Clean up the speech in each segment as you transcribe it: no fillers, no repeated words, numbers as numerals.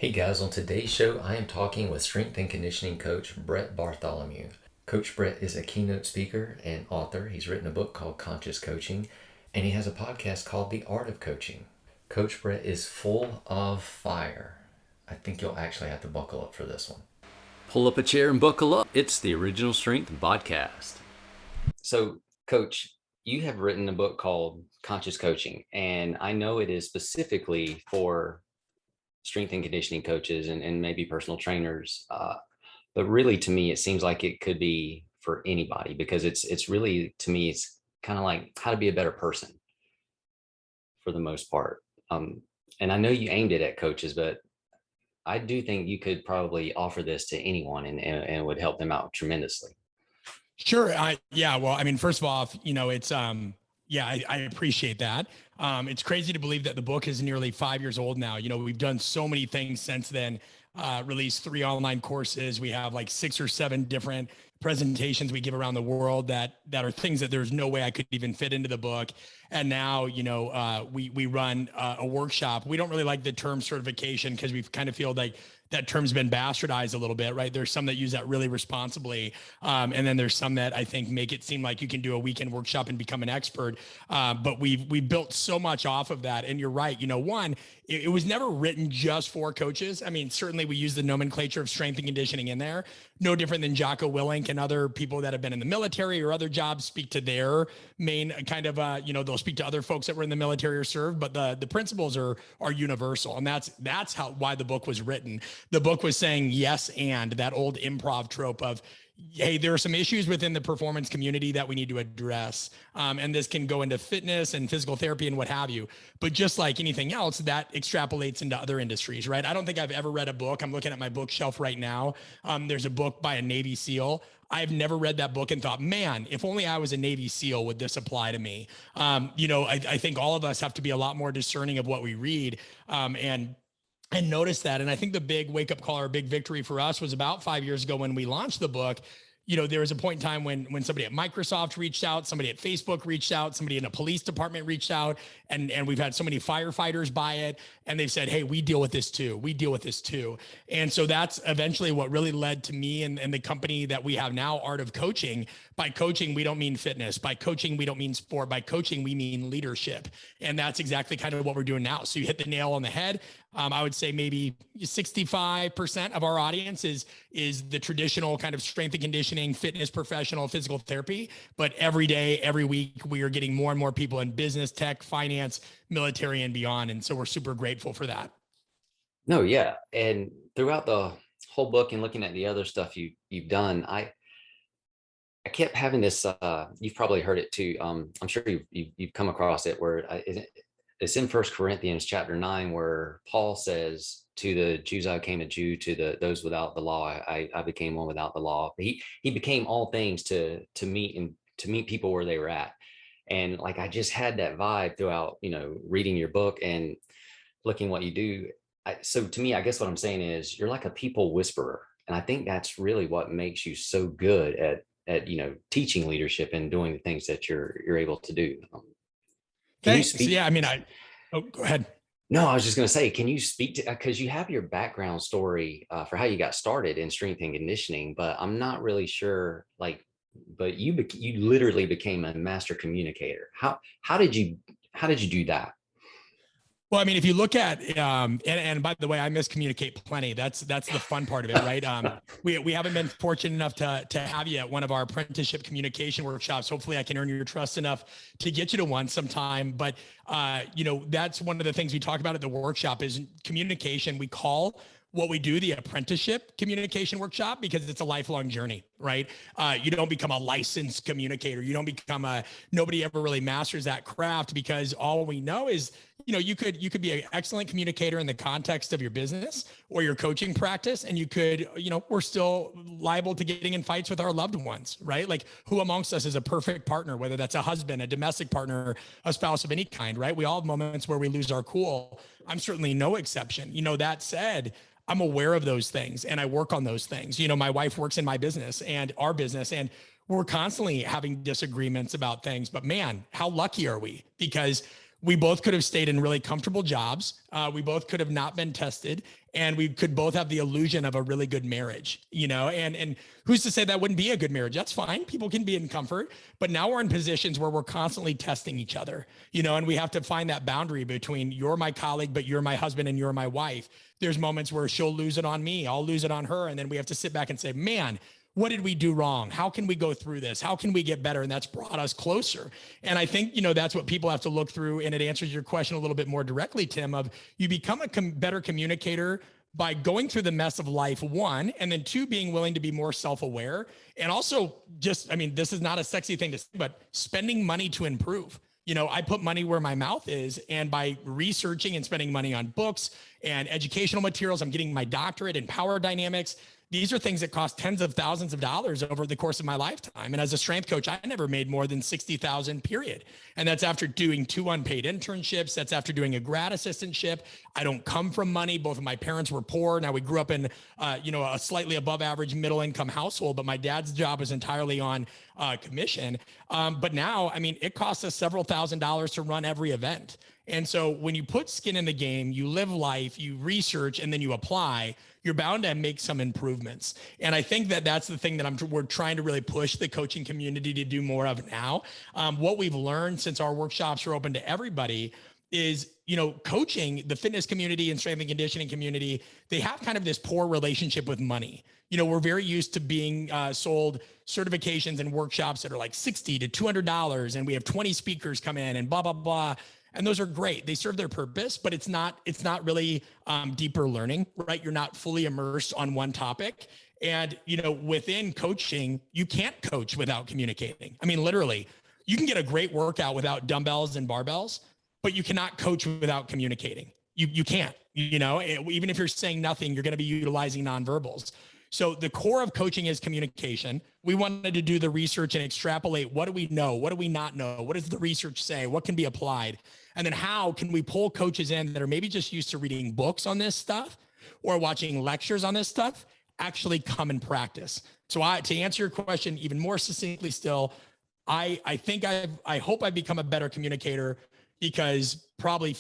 Hey guys, on today's show, I am talking with strength and conditioning coach Brett Bartholomew. Coach Brett is a keynote speaker and author. He's written a book called Conscious Coaching, and he has a podcast called The Art of Coaching. Coach Brett is full of fire. I think you'll actually have to buckle up for this one. Pull up a chair and buckle up. It's the Original Strength BodCast. So, Coach, you have written a book called Conscious Coaching, and I know it is specifically for strength and conditioning coaches and maybe personal trainers. But really, to me, it seems like it could be for anybody because it's really, to me, it's kind of like how to be a better person for the most part. And I know you aimed it at coaches, but I do think you could probably offer this to anyone and it would help them out tremendously. Sure. Yeah. Well, I mean, first of all, I appreciate that. It's crazy to believe that the book is nearly 5 years old now. We've done so many things since then, released 3 online courses. We have like 6 or 7 different presentations we give around the world that are things that there's no way I could even fit into the book. And now, we run a workshop. We don't really like the term certification because we kind of feel like that term's been bastardized a little bit, right? There's some that use that really responsibly. And then there's some that I think make it seem like you can do a weekend workshop and become an expert. But we've built so much off of that. And you're right. One, it was never written just for coaches. I mean, certainly we use the nomenclature of strength and conditioning in there, no different than Jocko Willink and other people that have been in the military or other jobs speak to their main kind of, they'll speak to other folks that were in the military or served, but the principles are universal. And that's why the book was written. The book was saying yes, and that old improv trope of, hey, there are some issues within the performance community that we need to address. And this can go into fitness and physical therapy and what have you. But just like anything else, that extrapolates into other industries, right? I don't think I've ever read a book. I'm looking at my bookshelf right now. There's a book by a Navy SEAL. I've never read that book and thought, man, if only I was a Navy SEAL, would this apply to me? I think all of us have to be a lot more discerning of what we read. And notice that. And I think the big wake up call or big victory for us was about 5 years ago when we launched the book. There was a point in time when somebody at Microsoft reached out, somebody at Facebook reached out, somebody in a police department reached out, and we've had so many firefighters buy it. And they've said, hey, we deal with this too. We deal with this too. And so that's eventually what really led to me and the company that we have now, Art of Coaching. By coaching, we don't mean fitness. By coaching, we don't mean sport. By coaching, we mean leadership. And that's exactly kind of what we're doing now. So you hit the nail on the head. I would say maybe 65% of our audience is the traditional kind of strength and conditioning, fitness professional, physical therapy. But every day, every week, we are getting more and more people in business, tech, finance, military, and beyond. And so we're super grateful for that. No, yeah. And throughout the whole book and looking at the other stuff you've done, I kept having this, you've probably heard it too. I'm sure you've come across it where it's in 1 Corinthians chapter 9, where Paul says to the Jews, I became a Jew, to those without the law, I became one without the law. He became all things to meet people where they were at. And like, I just had that vibe throughout, reading your book and looking what you do. So to me, I guess what I'm saying is you're like a people whisperer. And I think that's really what makes you so good at teaching leadership and doing the things that you're able to do. Can you speak? Yeah, I mean, go ahead. No, I was just going to say, can you speak to, because you have your background story for how you got started in strength and conditioning, but I'm not really sure, but you literally became a master communicator. How did you do that? Well, I mean, if you look at, and by the way, I miscommunicate plenty. That's the fun part of it, right? We haven't been fortunate enough to have you at one of our apprenticeship communication workshops. Hopefully I can earn your trust enough to get you to one sometime. But, that's one of the things we talk about at the workshop is communication. We call what we do the apprenticeship communication workshop because it's a lifelong journey, right? You don't become a licensed communicator. You don't become nobody ever really masters that craft because all we know is, you could be an excellent communicator in the context of your business or your coaching practice. And you could, we're still liable to getting in fights with our loved ones, right? Like, who amongst us is a perfect partner, whether that's a husband, a domestic partner, a spouse of any kind, right? We all have moments where we lose our cool. I'm certainly no exception. That said, I'm aware of those things and I work on those things. My wife works in my business and our business, and we're constantly having disagreements about things, but man, how lucky are we? Because We both could have stayed in really comfortable jobs. We both could have not been tested, and we could both have the illusion of a really good marriage, and who's to say that wouldn't be a good marriage? That's fine. People can be in comfort, but now we're in positions where we're constantly testing each other, and we have to find that boundary between you're my colleague, but you're my husband and you're my wife. There's moments where she'll lose it on me, I'll lose it on her. And then we have to sit back and say, man, what did we do wrong? How can we go through this? How can we get better? And that's brought us closer. And I think, that's what people have to look through. And it answers your question a little bit more directly, Tim, of you become a better communicator by going through the mess of life, one, and then two, being willing to be more self-aware. And also this is not a sexy thing to say, but spending money to improve. I put money where my mouth is, and by researching and spending money on books and educational materials, I'm getting my doctorate in power dynamics. These are things that cost tens of thousands of dollars over the course of my lifetime. And as a strength coach, I never made more than $60,000, period. And that's after doing 2 unpaid internships. That's after doing a grad assistantship. I don't come from money. Both of my parents were poor. Now we grew up in, a slightly above average middle income household, but my dad's job was entirely on commission. But now, it costs us several $1,000s to run every event. And so when you put skin in the game, you live life, you research, and then you apply, you're bound to make some improvements. And I think that that's the thing that we're trying to really push the coaching community to do more of now. What we've learned since our workshops are open to everybody is, coaching, the fitness community and strength and conditioning community, they have kind of this poor relationship with money. We're very used to being sold certifications and workshops that are like $60 to $200, and we have 20 speakers come in and blah, blah, blah. And those are great. They serve their purpose, but it's not really deeper learning, right? You're not fully immersed on one topic. And, within coaching, you can't coach without communicating. Literally, you can get a great workout without dumbbells and barbells, but you cannot coach without communicating. You can't, even if you're saying nothing, you're going to be utilizing nonverbals. So the core of coaching is communication. We wanted to do the research and extrapolate. What do we know? What do we not know? What does the research say? What can be applied? And then how can we pull coaches in that are maybe just used to reading books on this stuff or watching lectures on this stuff, actually come and practice? So to answer your question even more succinctly still, I hope I've become a better communicator, because probably,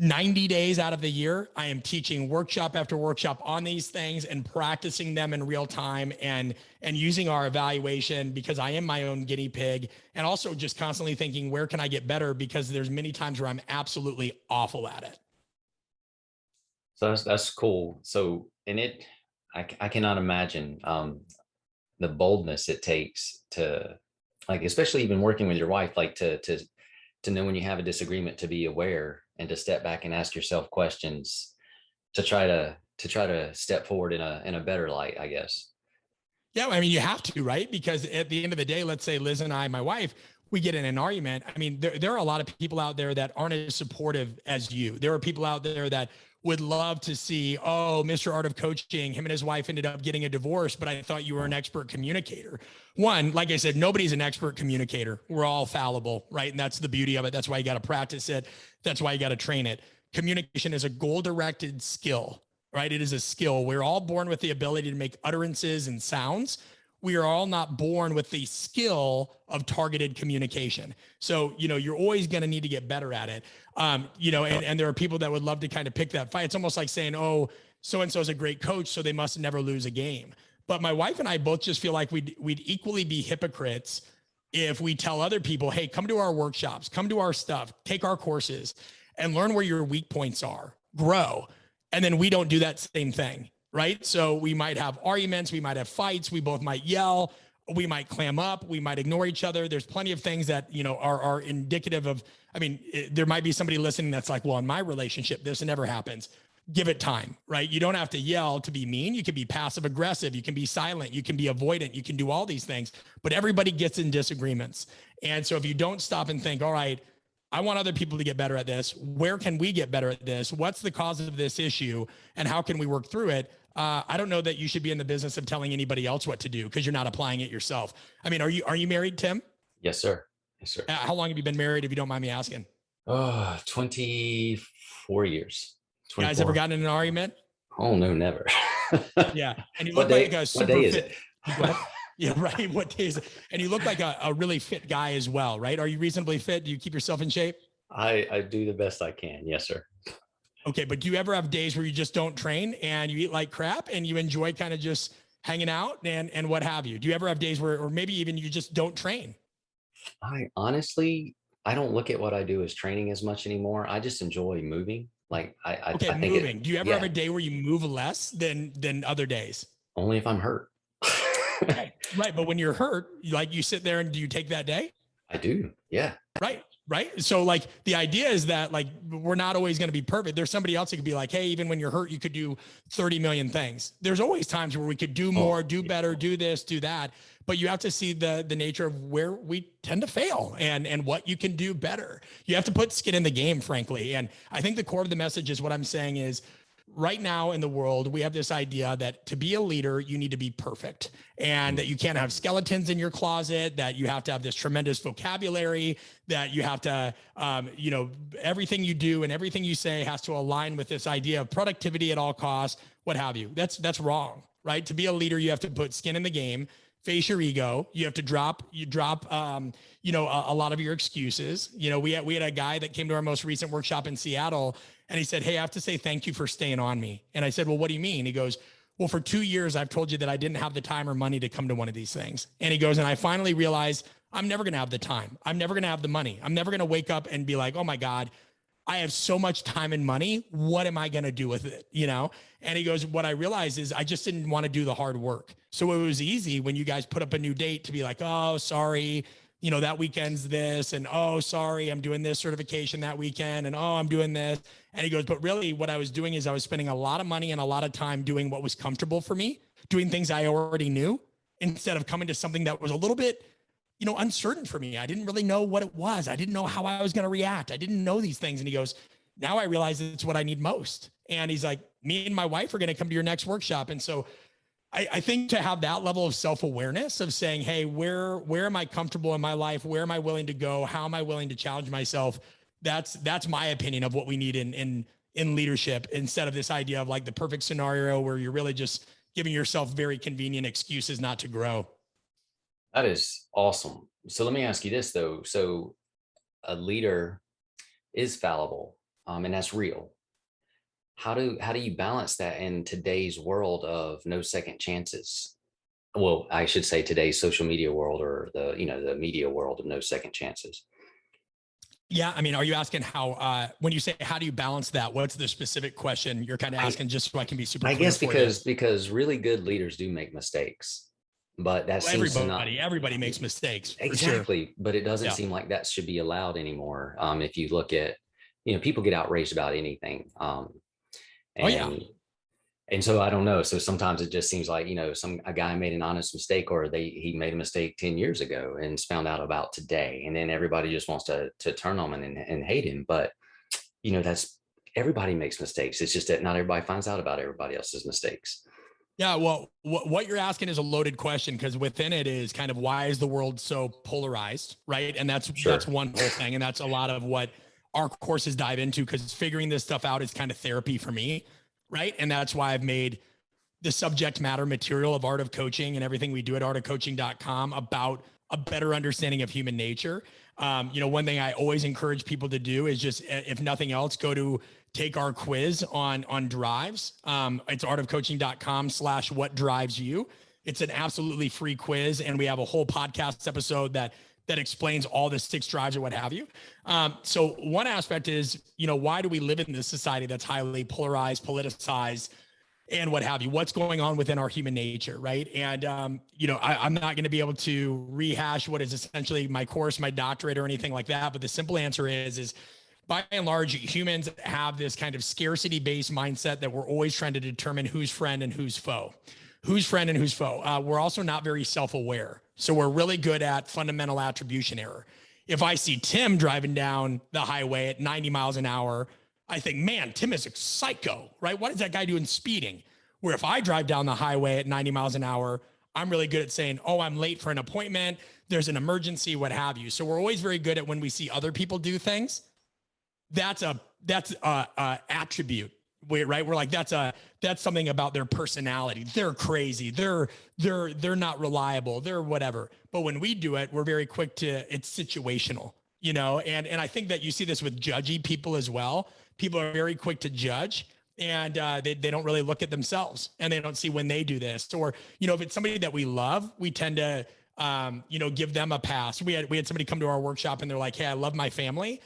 90 days out of the year, I am teaching workshop after workshop on these things and practicing them in real time and using our evaluation, because I am my own guinea pig, and also just constantly thinking, where can I get better? Because there's many times where I'm absolutely awful at it. So that's cool. So, I cannot imagine the boldness it takes to, like, especially even working with your wife, like to know when you have a disagreement, to be aware and to step back and ask yourself questions to try to step forward in a better light, I guess. Yeah, you have to, right? Because at the end of the day, let's say Liz and I, my wife, we get in an argument. There are a lot of people out there that aren't as supportive as you. There are people out there that would love to see, oh, Mr. Art of Coaching, him and his wife ended up getting a divorce, but I thought you were an expert communicator. One, like I said, nobody's an expert communicator. We're all fallible, right? And that's the beauty of it. That's why you got to practice it. That's why you got to train it. Communication is a goal-directed skill, right? It is a skill. We're all born with the ability to make utterances and sounds. We are all not born with the skill of targeted communication. So, you're always going to need to get better at it. And there are people that would love to kind of pick that fight. It's almost like saying, oh, so-and-so is a great coach, so they must never lose a game. But my wife and I both just feel like we'd equally be hypocrites if we tell other people, hey, come to our workshops, come to our stuff, take our courses, and learn where your weak points are, grow. And then we don't do that same thing. Right? So we might have arguments, we might have fights, we both might yell, we might clam up, we might ignore each other. There's plenty of things that, are indicative of, there might be somebody listening that's like, well, in my relationship, this never happens. Give it time, right? You don't have to yell to be mean. You can be passive aggressive. You can be silent. You can be avoidant. You can do all these things, but everybody gets in disagreements. And so if you don't stop and think, all right, I want other people to get better at this. Where can we get better at this? What's the cause of this issue? And how can we work through it? I don't know that you should be in the business of telling anybody else what to do, because you're not applying it yourself. Are you married, Tim? Yes, sir. Yes, sir. How long have you been married, if you don't mind me asking? 24 years. 24. You guys ever gotten in an argument? Oh, no, never. Yeah. And you look like a super fit. Yeah, right. What days? And you look like a really fit guy as well, right? Are you reasonably fit? Do you keep yourself in shape? I do the best I can. Yes, sir. Okay, but do you ever have days where you just don't train and you eat like crap and you enjoy kind of just hanging out and what have you? Do you ever have days where, or maybe even you just don't train? I honestly, I don't look at what I do as training as much anymore. I just enjoy moving. Like Okay, I think it, moving. Do you ever have yeah, a day where you move less than other days? only if I'm hurt. Okay, right. But when you're hurt, like you sit there and do you take that day? I do. Yeah. Right. Right. So like the idea is that like we're not always going to be perfect. There's somebody else who could be like, hey, even when you're hurt, you could do 30 million things. There's always times where we could do more, Oh, do yeah. better, do this, do that. But you have to see the nature of where we tend to fail and what you can do better. You have to put skin in the game, frankly. And I think the core of the message is what I'm saying is right now in the world, we have this idea that to be a leader, you need to be perfect and that you can't have skeletons in your closet, that you have to have this tremendous vocabulary, that you have to, everything you do and everything you say has to align with this idea of productivity at all costs, what have you. That's wrong, right? To be a leader, you have to put skin in the game, face your ego. You have to drop a lot of your excuses. We had a guy that came to our most recent workshop in Seattle and he said, hey, I have to say thank you for staying on me. And I said, well, what do you mean? He goes, well, for 2 years, I've told you that I didn't have the time or money to come to one of these things. And he goes, and I finally realized I'm never going to have the time. I'm never going to have the money. I'm never going to wake up and be like, oh my God, I have so much time and money. What am I going to do with it? And he goes, what I realized is I just didn't want to do the hard work. So it was easy when you guys put up a new date to be like, oh, sorry, that weekend's this. And oh, sorry, I'm doing this certification that weekend. And oh, I'm doing this. And he goes, but really what I was doing is I was spending a lot of money and a lot of time doing what was comfortable for me, doing things I already knew instead of coming to something that was a little bit uncertain for me. I didn't really know what it was. I didn't know how I was going to react. I didn't know these things. And he goes, now I realize it's what I need most. And he's like, me and my wife are going to come to your next workshop. And so I think to have that level of self-awareness of saying, hey, where am I comfortable in my life? Where am I willing to go? How am I willing to challenge myself? That's my opinion of what we need in leadership, instead of this idea of like the perfect scenario where you're really just giving yourself very convenient excuses not to grow. That is awesome. So let me ask you this though. So a leader is fallible, and that's real. How do you balance that in today's world of no second chances? Well, I should say today's social media world, or the media world of no second chances. Yeah. I mean, are you asking how, when you say, how do you balance that? What's the specific question you're kind of asking, just so I can be super clear? I guess because really good leaders do make mistakes, but that seems to not. Everybody makes mistakes. Exactly. Sure. But it doesn't seem like that should be allowed anymore. If you look at, people get outraged about anything. And so I don't know. So sometimes it just seems like, a guy made an honest mistake, or he made a mistake 10 years ago and it's found out about today. And then everybody just wants to turn on him and hate him. But, that's, everybody makes mistakes. It's just that not everybody finds out about everybody else's mistakes. Yeah. Well, what you're asking is a loaded question, because within it is kind of, why is the world so polarized? Right. And that's one whole thing. And that's a lot of what our courses dive into, because figuring this stuff out is kind of therapy for me. Right. And that's why I've made the subject matter material of Art of Coaching and everything we do at artofcoaching.com about a better understanding of human nature. One thing I always encourage people to do is just, if nothing else, go to take our quiz on drives. It's artofcoaching.com/what drives you. It's an absolutely free quiz. And we have a whole podcast episode that explains all the 6 drives or what have you. So one aspect is, why do we live in this society that's highly polarized, politicized, and what have you? What's going on within our human nature, right? And, I'm not going to be able to rehash what is essentially my course, my doctorate, or anything like that. But the simple answer is by and large, humans have this kind of scarcity-based mindset that we're always trying to determine who's friend and who's foe. Who's friend and who's foe. We're also not very self-aware. So we're really good at fundamental attribution error. If I see Tim driving down the highway at 90 miles an hour, I think, man, Tim is a psycho, right? What is that guy doing speeding? Where if I drive down the highway at 90 miles an hour, I'm really good at saying, oh, I'm late for an appointment, there's an emergency, what have you. So we're always very good at, when we see other people do things, that's a attribute. right? We're like, that's something about their personality. They're crazy. They're not reliable. They're whatever. But when we do it, we're very quick to, it's situational, and I think that you see this with judgy people as well. People are very quick to judge, and they don't really look at themselves, and they don't see when they do this. Or, if it's somebody that we love, we tend to, give them a pass. We had somebody come to our workshop and they're like, hey, I love my family,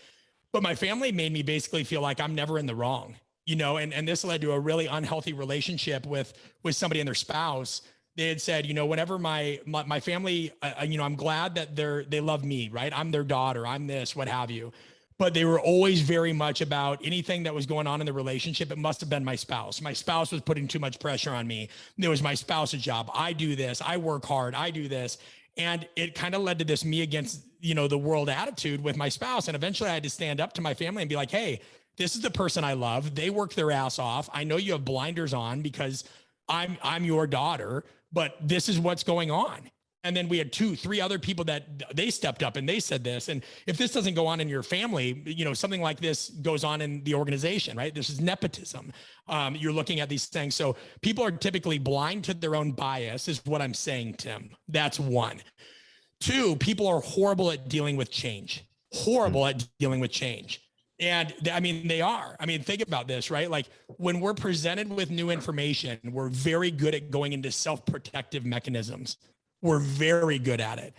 but my family made me basically feel like I'm never in the wrong, and this led to a really unhealthy relationship with somebody and their spouse. They had said, whenever my family, I'm glad that they love me, right? I'm their daughter, I'm this, what have you. But they were always very much about anything that was going on in the relationship. It must have been my spouse. My spouse was putting too much pressure on me. It was my spouse's job. I do this, I work hard, I do this. And it kind of led to this me against, the world attitude with my spouse. And eventually I had to stand up to my family and be like, hey, this is the person I love. They work their ass off. I know you have blinders on because I'm your daughter, but this is what's going on. And then we had 2-3 other people that they stepped up and they said this. And if this doesn't go on in your family, something like this goes on in the organization, right? This is nepotism. You're looking at these things. So people are typically blind to their own bias is what I'm saying, Tim. That's 1. 2, people are horrible at dealing with change, at dealing with change. And they are. Think about this, right? Like when we're presented with new information, we're very good at going into self-protective mechanisms. We're very good at it.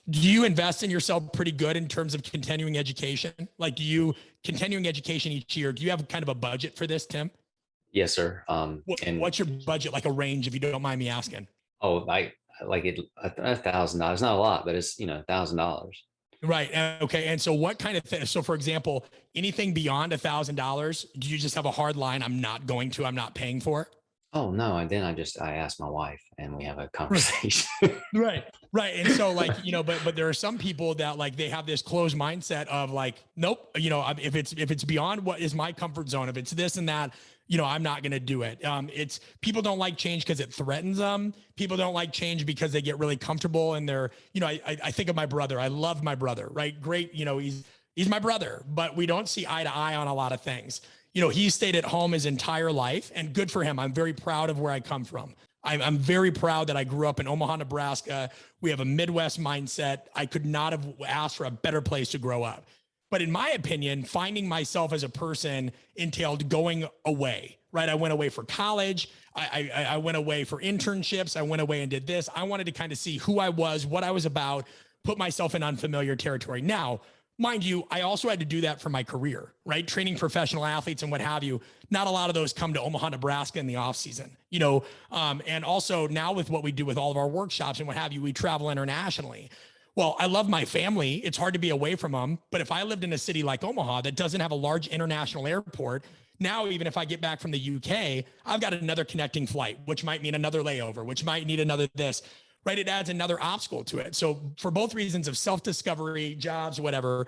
Do you invest in yourself pretty good in terms of continuing education? Like, continuing education each year, do you have kind of a budget for this, Tim? Yes, sir. What's your budget? Like a range, if you don't mind me asking. Oh, I like it. $1,000, not a lot, but it's, $1,000. Right. Okay. And so what kind of thing? So for example, anything beyond $1,000, do you just have a hard line? I'm not paying for? Oh no. And then I asked my wife and we have a conversation. Right. And so but there are some people that like, they have this closed mindset of like, nope, if it's beyond what is my comfort zone, if it's this and that, I'm not going to do it. It's people don't like change because it threatens them. People don't like change because they get really comfortable and they're, I think of my brother. I love my brother, right? Great. He's my brother, but we don't see eye to eye on a lot of things. He stayed at home his entire life and good for him. I'm very proud of where I come from. I'm very proud that I grew up in Omaha, Nebraska. We have a Midwest mindset. I could not have asked for a better place to grow up. But in my opinion, finding myself as a person entailed going away, right? I went away for college. I went away for internships. I went away and did this. I wanted to kind of see who I was, what I was about, put myself in unfamiliar territory. Now, mind you, I also had to do that for my career, right? Training professional athletes and what have you. Not a lot of those come to Omaha, Nebraska in the off season, and also now with what we do with all of our workshops and what have you, we travel internationally. Well, I love my family. It's hard to be away from them. But if I lived in a city like Omaha that doesn't have a large international airport, now, even if I get back from the UK, I've got another connecting flight, which might mean another layover, which might need another this, right? It adds another obstacle to it. So for both reasons of self-discovery, jobs, whatever,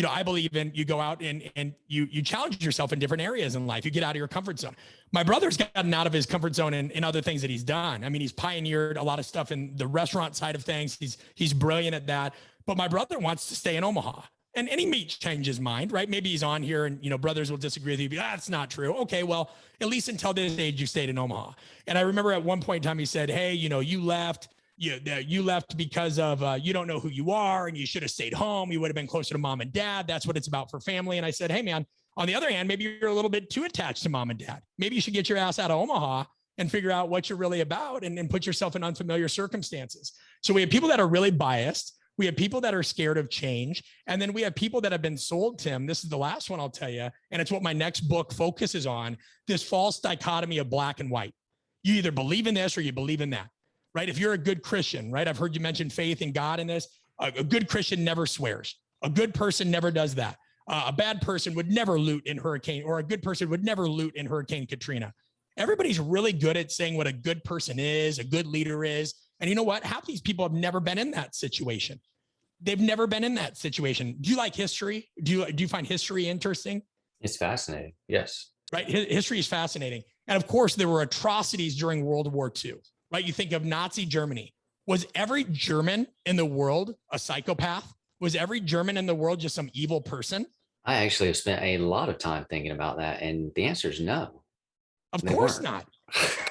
I believe in you go out and you challenge yourself in different areas in life. You get out of your comfort zone. My brother's gotten out of his comfort zone in other things that he's done. He's pioneered a lot of stuff in the restaurant side of things. He's brilliant at that. But my brother wants to stay in Omaha. And he may change his mind, right? Maybe he's on here and, brothers will disagree with you. That's not true. Okay, well, at least until this age, you stayed in Omaha. And I remember at one point in time, he said, hey, you left. You left because of you don't know who you are and you should have stayed home. You would have been closer to mom and dad. That's what it's about for family. And I said, hey, man, on the other hand, maybe you're a little bit too attached to mom and dad. Maybe you should get your ass out of Omaha and figure out what you're really about and put yourself in unfamiliar circumstances. So we have people that are really biased. We have people that are scared of change. And then we have people that have been sold, Tim. This is the last one I'll tell you. And it's what my next book focuses on, this false dichotomy of black and white. You either believe in this or you believe in that. Right? If you're a good Christian, right? I've heard you mention faith in God in this. A good Christian never swears. A good person never does that. A bad person would never loot in hurricane, or a good person would never loot in Hurricane Katrina. Everybody's really good at saying what a good person is, a good leader is. And you know what? Half these people have never been in that situation. They've never been in that situation. Do you like history? Do you find history interesting? It's fascinating. Yes. Right. History is fascinating. And of course, there were atrocities during World War II. Right? You think of Nazi Germany. Was every German in the world a psychopath? Was every German in the world just some evil person? I actually have spent a lot of time thinking about that, and the answer is no, Of they course weren't. not.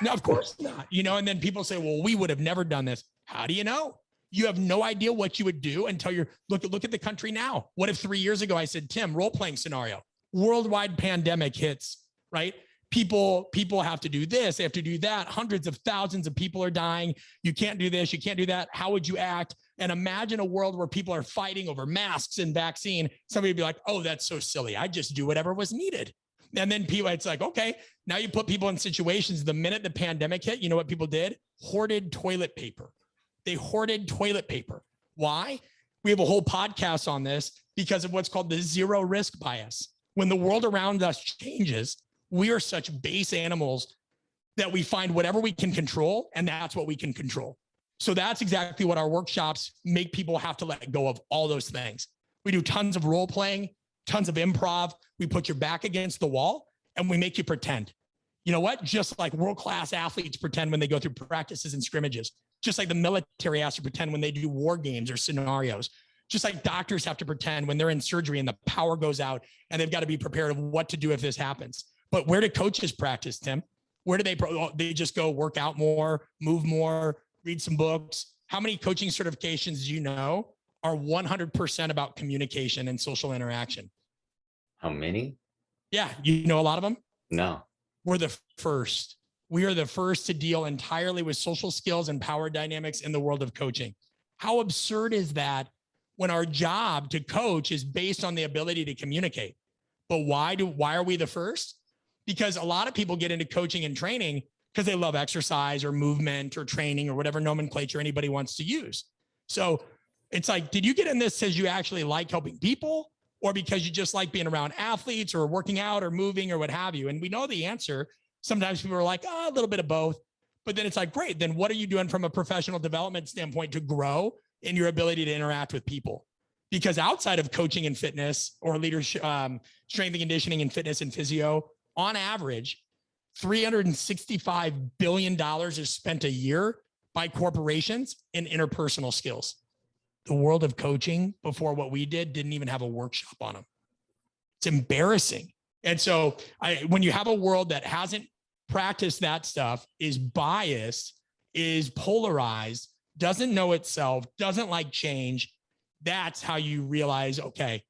No, of course not. And then people say, well, we would have never done this. How do you know? You have no idea what you would do until you're look at the country now. What if 3 years ago I said, Tim, role-playing scenario, worldwide pandemic hits, right? People have to do this, they have to do that. Hundreds of thousands of people are dying. You can't do this, you can't do that. How would you act? And imagine a world where people are fighting over masks and vaccine. Somebody would be like, oh, that's so silly. I just do whatever was needed. And then people, it's like, okay, now you put people in situations. The minute the pandemic hit, you know what people did? Hoarded toilet paper. They hoarded toilet paper. Why? We have a whole podcast on this because of what's called the zero risk bias. When the world around us changes, we are such base animals that we find whatever we can control, and that's what we can control. So that's exactly what our workshops make people have to let go of, all those things. We do tons of role playing, tons of improv. We put your back against the wall and we make you pretend. You know what? Just like world-class athletes pretend when they go through practices and scrimmages, just like the military has to pretend when they do war games or scenarios, just like doctors have to pretend when they're in surgery and the power goes out and they've got to be prepared of what to do if this happens. But where do coaches practice, Tim? Where do they just go work out more, move more, read some books? How many coaching certifications do you know are 100% about communication and social interaction? How many? Yeah, you know a lot of them? No. We're the first. We are the first to deal entirely with social skills and power dynamics in the world of coaching. How absurd is that when our job to coach is based on the ability to communicate? But why are we the first? Because a lot of people get into coaching and training because they love exercise or movement or training or whatever nomenclature anybody wants to use. So it's like, did you get in this because you actually like helping people, or because you just like being around athletes or working out or moving or what have you? And we know the answer. Sometimes people are like, oh, a little bit of both. But then it's like, great, then what are you doing from a professional development standpoint to grow in your ability to interact with people? Because outside of coaching and fitness or leadership, strength and conditioning and fitness and physio, on average, $365 billion is spent a year by corporations in interpersonal skills. The world of coaching before what we did didn't even have a workshop on them. It's embarrassing. And so when you have a world that hasn't practiced that stuff, is biased, is polarized, doesn't know itself, doesn't like change, that's how you realize, okay,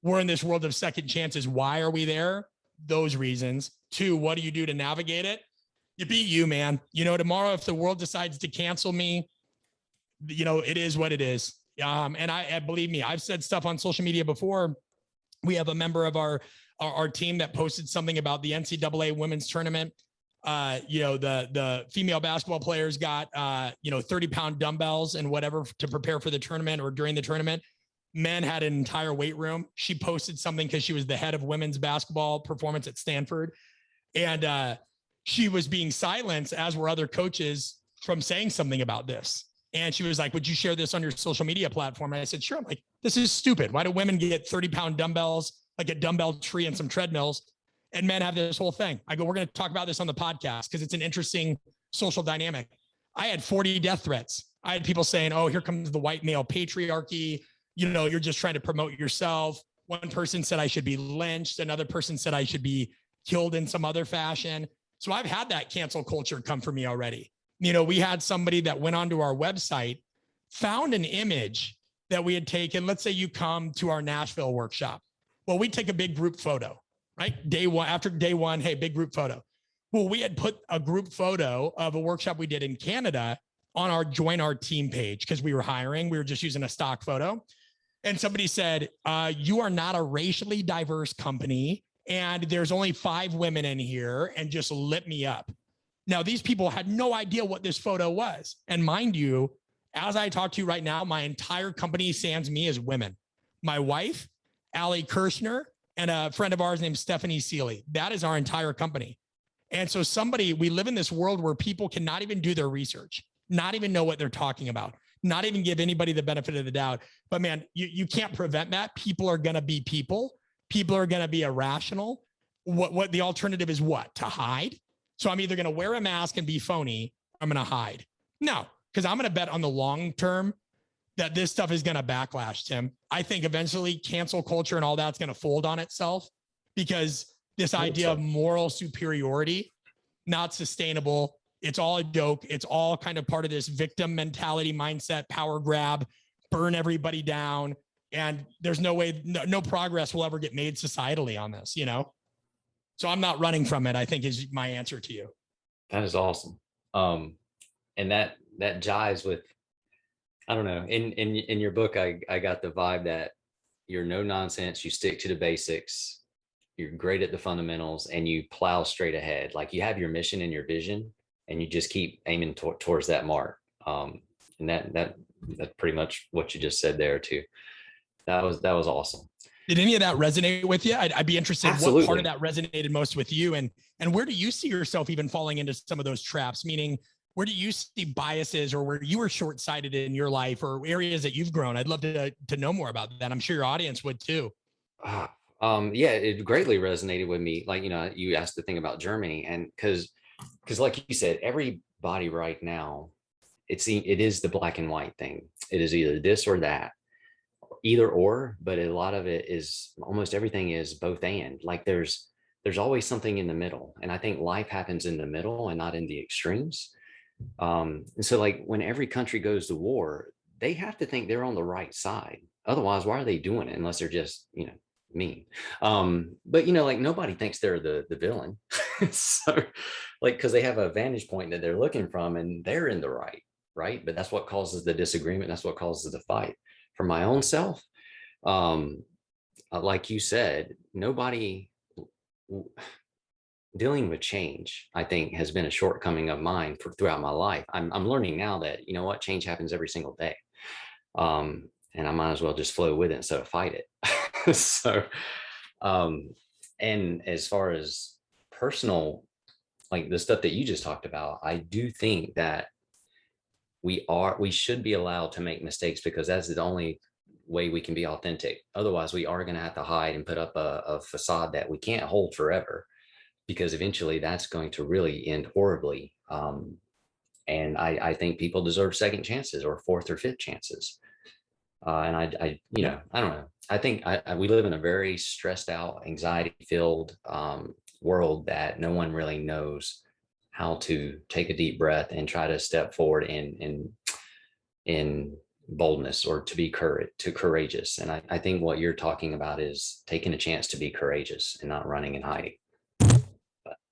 we're in this world of second chances. Why are we there? Those reasons. 2, what do you do to navigate it? You be you, man. Tomorrow, if the world decides to cancel me, it is what it is. And I believe me, I've said stuff on social media before. We have a member of our team that posted something about the NCAA women's tournament. The female basketball players got 30-pound dumbbells and whatever to prepare for the tournament or during the tournament. Men had an entire weight room. She posted something because she was the head of women's basketball performance at Stanford. And she was being silenced, as were other coaches, from saying something about this. And she was like, would you share this on your social media platform? And I said, sure. I'm like, this is stupid. Why do women get 30-pound dumbbells, like a dumbbell tree and some treadmills, and men have this whole thing? I go, we're going to talk about this on the podcast because it's an interesting social dynamic. I had 40 death threats. I had people saying, oh, here comes the white male patriarchy. You're just trying to promote yourself. One person said I should be lynched. Another person said I should be killed in some other fashion. So I've had that cancel culture come for me already. We had somebody that went onto our website, found an image that we had taken. Let's say you come to our Nashville workshop. Well, we take a big group photo, right? After day one, hey, big group photo. Well, we had put a group photo of a workshop we did in Canada on our join our team page because we were hiring. We were just using a stock photo. And somebody said, you are not a racially diverse company, and there's only 5 women in here, and just lit me up. Now, these people had no idea what this photo was. And mind you, as I talk to you right now, my entire company sans me as women. My wife, Allie Kirshner, and a friend of ours named Stephanie Seeley. That is our entire company. And so we live in this world where people cannot even do their research, not even know what they're talking about, not even give anybody the benefit of the doubt. But man, you can't prevent that. People are going to be people. People are going to be irrational. What the alternative is what? To hide? So I'm either going to wear a mask and be phony, or I'm going to hide. No, because I'm going to bet on the long term that this stuff is going to backlash, Tim. I think eventually cancel culture and all that's going to fold on itself, because this idea of moral superiority, not sustainable. It's all a joke. It's all kind of part of this victim mentality mindset, power grab, burn everybody down. And there's no way, no progress will ever get made societally on this, you know? So I'm not running from it, I think, is my answer to you. That is awesome. And that jives with, I don't know, in your book, I got the vibe that you're no nonsense, you stick to the basics, you're great at the fundamentals, and you plow straight ahead. Like you have your mission and your vision, and you just keep aiming towards that mark. And that's pretty much what you just said there too. That was awesome. Did any of that resonate with you? I'd be interested. Absolutely. What part of that resonated most with you, and where do you see yourself even falling into some of those traps? Meaning, where do you see biases, or where you were short-sighted in your life, or areas that you've grown? I'd love to know more about that. I'm sure your audience would too. Yeah, it greatly resonated with me. Like, you know, you asked the thing about Germany, and because like you said, everybody right now, it is the black and white thing. It is either this or that, either or, but a lot of it is, almost everything is both and. Like there's always something in the middle. And I think life happens in the middle and not in the extremes. And so like when every country goes to war, they have to think they're on the right side. Otherwise, why are they doing it? Unless they're just, you know, mean. But you know, like nobody thinks they're the villain. So like, because they have a vantage point that they're looking from, and they're in the right? But that's what causes the disagreement. That's what causes the fight. For my own self, like you said, nobody dealing with change, I think, has been a shortcoming of mine throughout my life. I'm learning now that, you know what, change happens every single day. And I might as well just flow with it instead of fight it. So, and as far as personal, like the stuff that you just talked about, I do think that we should be allowed to make mistakes, because that's the only way we can be authentic. Otherwise, we are going to have to hide and put up a facade that we can't hold forever, because eventually that's going to really end horribly. And I think people deserve second chances or fourth or fifth chances. And I you know, I don't know. I think we live in a very stressed out, anxiety filled world that no one really knows how to take a deep breath and try to step forward in boldness, or to be courageous. And I think what you're talking about is taking a chance to be courageous and not running and hiding.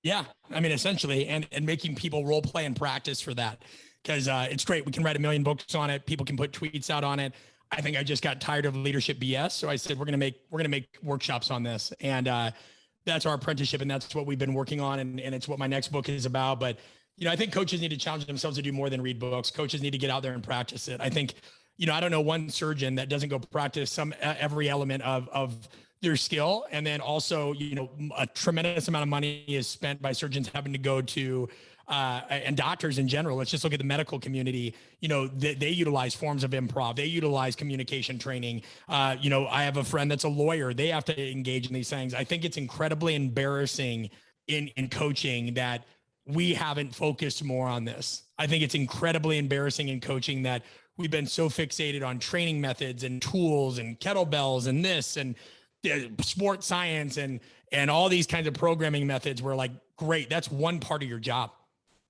Yeah, I mean, essentially, and making people role play and practice for that, because it's great. We can write 1 million books on it. People can put tweets out on it. I think I just got tired of leadership BS, so I said we're gonna make workshops on this, and that's our apprenticeship, and that's what we've been working on, and it's what my next book is about. But you know, I think coaches need to challenge themselves to do more than read books. Coaches need to get out there and practice it. I think, you know, I don't know one surgeon that doesn't go practice every element of their skill. And then also, you know, a tremendous amount of money is spent by surgeons having to go to, and doctors in general. Let's just look at the medical community. You know, they utilize forms of improv. They utilize communication training. You know, I have a friend that's a lawyer. They have to engage in these things. I think it's incredibly embarrassing in coaching that we haven't focused more on this. I think it's incredibly embarrassing in coaching that we've been so fixated on training methods and tools and kettlebells and this and sports science and all these kinds of programming methods. We're like, great, that's one part of your job.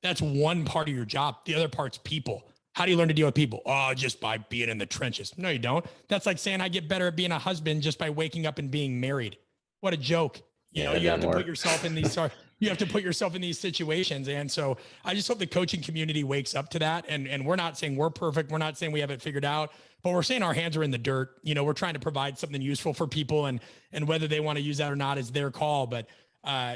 That's one part of your job. The other part's people. How do you learn to deal with people? Oh, just by being in the trenches. No, you don't. That's like saying I get better at being a husband just by waking up and being married. What a joke. You know, you have to put yourself in these, you have to put yourself in these situations. And so I just hope the coaching community wakes up to that. And we're not saying we're perfect. We're not saying we have it figured out, but we're saying our hands are in the dirt. You know, we're trying to provide something useful for people, and whether they want to use that or not is their call. But,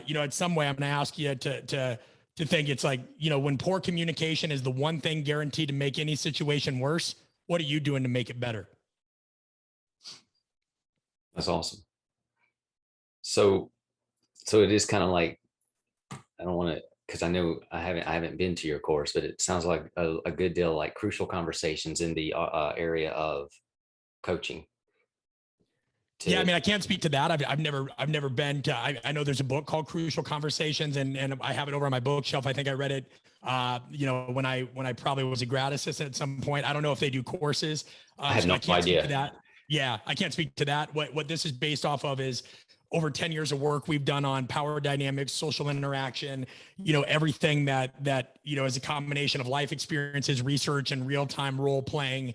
you know, in some way I'm going to ask you to think it's like, you know, when poor communication is the one thing guaranteed to make any situation worse, what are you doing to make it better? That's awesome. So it is kind of like, I don't want to, because I know I haven't been to your course, but it sounds like a good deal like crucial conversations in the area of coaching. Yeah, I mean, I can't speak to that. I've never been to. I know there's a book called Crucial Conversations, and I have it over on my bookshelf. I think I read it, when I probably was a grad assistant at some point. I don't know if they do courses, I have so no I can't speak to idea. that. Yeah, I can't speak to that. What this is based off of is over 10 years of work we've done on power dynamics, social interaction, everything that is a combination of life experiences, research, and real-time role playing,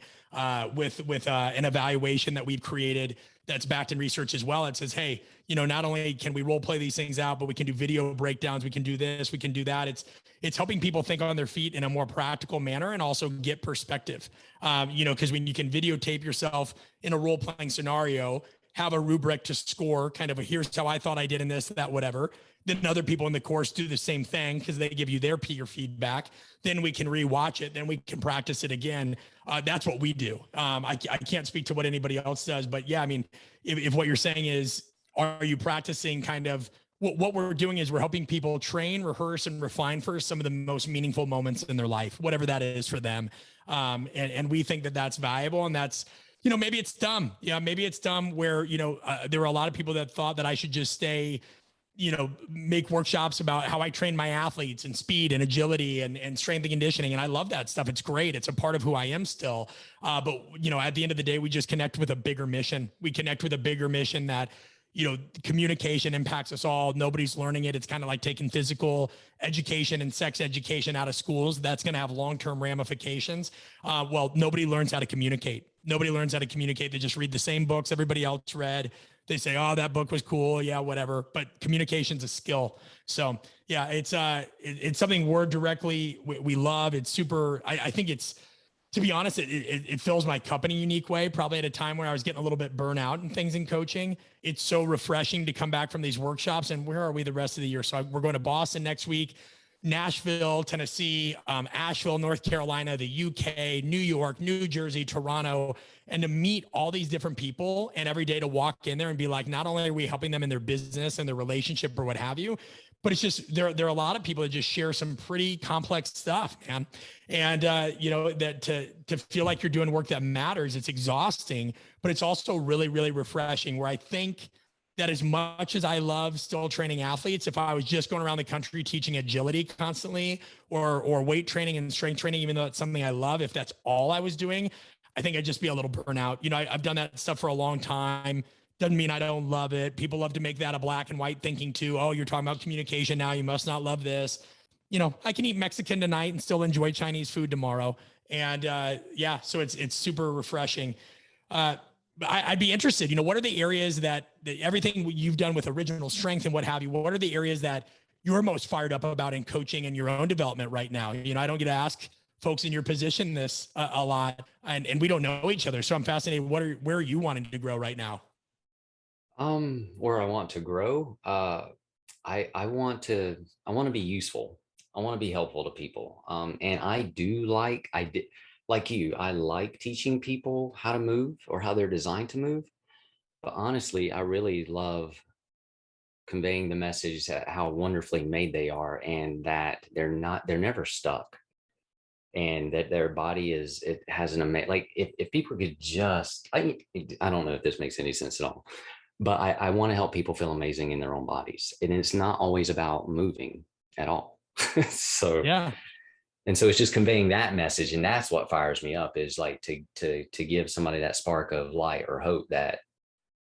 with an evaluation that we've created that's backed in research as well. It says, hey, not only can we role play these things out, but we can do video breakdowns. We can do this, we can do that. It's helping people think on their feet in a more practical manner and also get perspective. Because when you can videotape yourself in a role playing scenario, have a rubric to score, kind of here's how I thought I did in this, that, whatever. Then other people in the course do the same thing because they give you their peer feedback. Then we can rewatch it. Then we can practice it again. That's what we do. I can't speak to what anybody else does, but yeah, I mean, if what you're saying is, are you practicing kind of what we're doing is we're helping people train, rehearse, and refine for some of the most meaningful moments in their life, whatever that is for them. And we think that that's valuable, and that's, maybe it's dumb. Yeah, maybe it's dumb where, there were a lot of people that thought that I should just stay, make workshops about how I train my athletes and speed and agility and strength and conditioning. And I love that stuff. It's great. It's a part of who I am still. But, at the end of the day, we just connect with a bigger mission. We connect with a bigger mission that, communication impacts us all. Nobody's learning it. It's kind of like taking physical education and sex education out of schools. That's going to have long-term ramifications. Well, nobody learns how to communicate. Nobody learns how to communicate. They just read the same books everybody else read. They say, oh, that book was cool. Yeah, whatever. But communication's a skill. So yeah, it's something we love. It's super, I think it's, to be honest, it fills my cup in a unique way, probably at a time where I was getting a little bit burnout and things in coaching. It's so refreshing to come back from these workshops. And where are we the rest of the year? So we're going to Boston next week, Nashville, Tennessee, Asheville, North Carolina, the UK, New York, New Jersey, Toronto, and to meet all these different people and every day to walk in there and be like, not only are we helping them in their business and their relationship or what have you, but it's just, there are a lot of people that just share some pretty complex stuff, man. And, that to feel like you're doing work that matters, it's exhausting, but it's also really, really refreshing, where I think that as much as I love still training athletes, if I was just going around the country teaching agility constantly or weight training and strength training, even though it's something I love, if that's all I was doing, I think I'd just be a little burnout. I've done that stuff for a long time. Doesn't mean I don't love it. People love to make that a black and white thinking too. Oh, you're talking about communication now, you must not love this. I can eat Mexican tonight and still enjoy Chinese food tomorrow. And yeah, so it's super refreshing. I'd be interested, what are the areas that everything you've done with original strength and what have you, what are the areas that you're most fired up about in coaching and your own development right now? I don't get to ask folks in your position this a lot, and we don't know each other. So I'm fascinated. Where are you wanting to grow right now? Where I want to grow, I want to be useful. I want to be helpful to people. And I like you, I like teaching people how to move or how they're designed to move. But honestly, I really love conveying the message that how wonderfully made they are, and that they're never stuck, and that their body has an amazing, like if people could just, I don't know if this makes any sense at all, but I want to help people feel amazing in their own bodies. And it's not always about moving at all. So, Yeah. And so it's just conveying that message. And that's what fires me up, is like to give somebody that spark of light or hope that,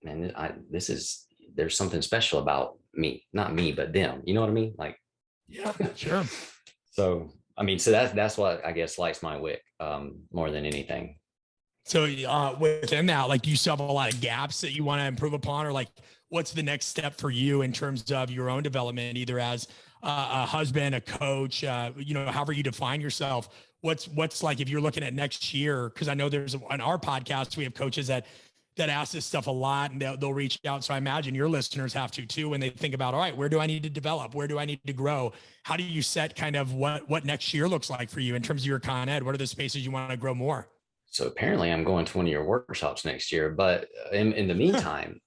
man, there's something special about me, not me, but them. You know what I mean? Like, yeah, sure. So, I mean, so that's what I guess lights my wick, more than anything. So within that, like, do you still have a lot of gaps that you want to improve upon, or like, what's the next step for you in terms of your own development, either as a husband, a coach, however you define yourself? What's like, if you're looking at next year, because I know on our podcast, we have coaches that ask this stuff a lot, and they'll reach out. So I imagine your listeners have to too, when they think about, all right, where do I need to develop? Where do I need to grow? How do you set kind of what next year looks like for you in terms of your con ed? What are the spaces you want to grow more? So apparently I'm going to one of your workshops next year, but in the meantime,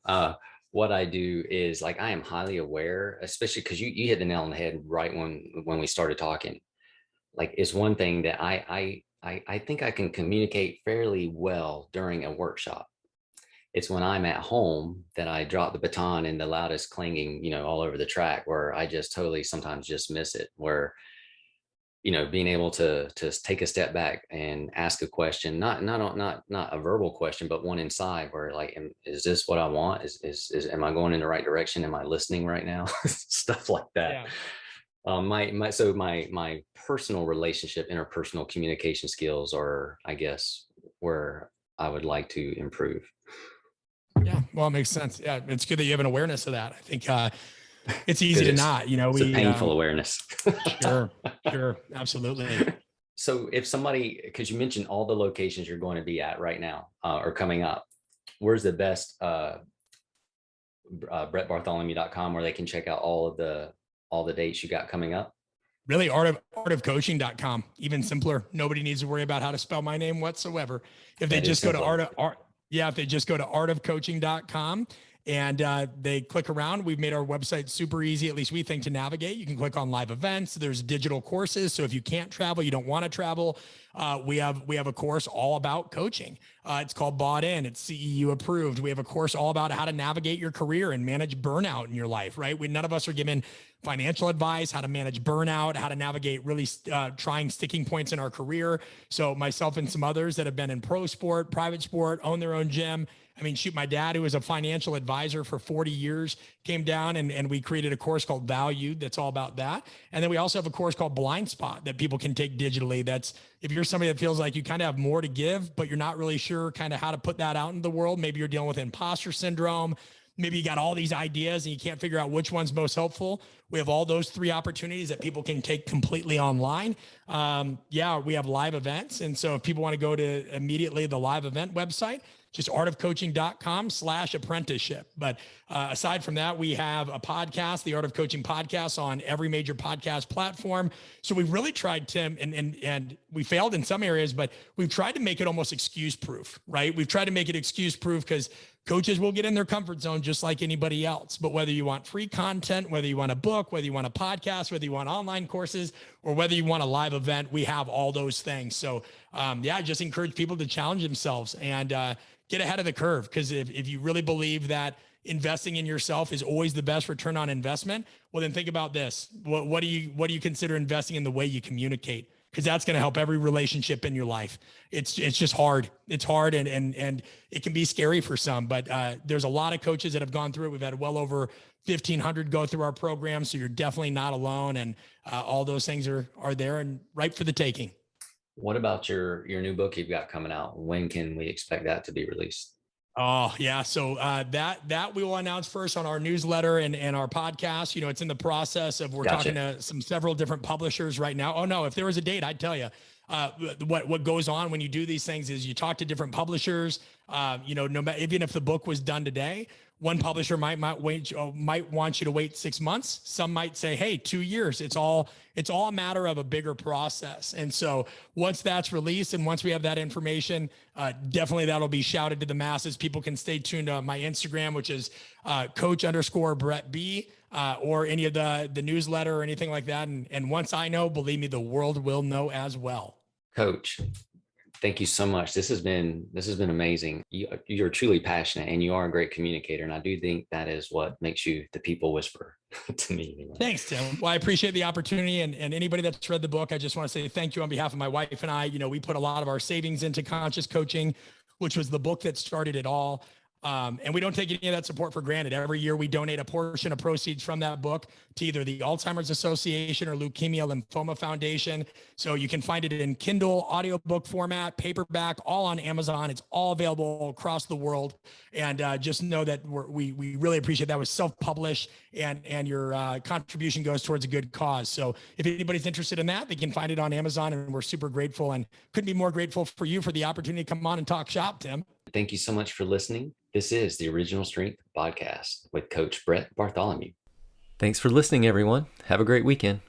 what I do is, like, I am highly aware, especially because you hit the nail on the head right when we started talking. Like, it's one thing that I think I can communicate fairly well during a workshop. It's when I'm at home that I drop the baton in the loudest clanging, all over the track, where I just totally sometimes just miss it, where, being able to take a step back and ask a question, not a verbal question, but one inside, where like, is this what I want? Am I going in the right direction? Am I listening right now? Stuff like that. Yeah. My personal relationship, interpersonal communication skills are, I guess, where I would like to improve. Yeah. Well, it makes sense. Yeah. It's good that you have an awareness of that. I think, it's easy Because to not, it's a painful awareness. Sure. Absolutely. So if somebody, because you mentioned all the locations you're going to be at right now, or coming up, where's the best, brettbartholomew.com, where they can check out all the dates you got coming up? Really, artofcoaching.com, even simpler. Nobody needs to worry about how to spell my name whatsoever. If they just go to if they just go to artofcoaching.com and they click around, we've made our website super easy, at least we think, to navigate. You can click on live events. There's digital courses. So if you can't travel, you don't want to travel, we have a course all about coaching. It's called Bought In. It's CEU approved. We have a course all about how to navigate your career and manage burnout in your life, right? None of us are given financial advice, how to manage burnout, how to navigate really trying sticking points in our career. So myself and some others that have been in pro sport, private sport, own their own gym. I mean, shoot, my dad, who was a financial advisor for 40 years, came down and we created a course called Valued that's all about that. And then we also have a course called Blind Spot that people can take digitally. That's if you're somebody that feels like you kind of have more to give, but you're not really sure kind of how to put that out in the world. Maybe you're dealing with imposter syndrome. Maybe you got all these ideas and you can't figure out which one's most helpful. We have all those 3 opportunities that people can take completely online. We have live events. And so if people want to go to immediately the live event website, just artofcoaching.com/apprenticeship. But aside from that, we have a podcast, the Art of Coaching podcast, on every major podcast platform. So we've really tried, Tim, and we failed in some areas, but we've tried to make it almost excuse proof, right? We've tried to make it excuse proof because coaches will get in their comfort zone just like anybody else. But whether you want free content, whether you want a book, whether you want a podcast, whether you want online courses, or whether you want a live event, we have all those things. So I just encourage people to challenge themselves and get ahead of the curve. Because if you really believe that investing in yourself is always the best return on investment, well, then think about this. What do you consider investing in the way you communicate? Because that's going to help every relationship in your life. It's just hard. It's hard and it can be scary for some, but there's a lot of coaches that have gone through it. We've had well over 1,500 go through our program. So you're definitely not alone. And all those things are there and ripe for the taking. What about your new book you've got coming out? When can we expect that to be released? Oh yeah. So that we will announce first on our newsletter and our podcast. It's in the process of, we're talking to several different publishers right now. Oh no, if there was a date, I'd tell you. What goes on when you do these things is you talk to different publishers. No matter, even if the book was done today, one publisher might want you to wait 6 months. Some might say, hey, 2 years. It's all a matter of a bigger process. And so once that's released and once we have that information, definitely that'll be shouted to the masses. People can stay tuned to my Instagram, which is coach_Brett B, or any of the newsletter or anything like that. And once I know, believe me, the world will know as well. Coach, thank you so much. This has been amazing. You're truly passionate and you are a great communicator. And I do think that is what makes you the people whisperer to me. Anyway. Thanks, Tim. Well, I appreciate the opportunity, and anybody that's read the book, I just want to say thank you on behalf of my wife and I. We put a lot of our savings into Conscious Coaching, which was the book that started it all. And we don't take any of that support for granted. Every year we donate a portion of proceeds from that book to either the Alzheimer's Association or Leukemia Lymphoma Foundation. So you can find it in Kindle, audiobook format, paperback, all on Amazon. It's all available across the world. And just know that we really appreciate that. It was self-published and your contribution goes towards a good cause. So if anybody's interested in that, they can find it on Amazon, and we're super grateful and couldn't be more grateful for you for the opportunity to come on and talk shop, Tim. Thank you so much for listening. This is the Original Strength Podcast with Coach Brett Bartholomew. Thanks for listening, everyone. Have a great weekend.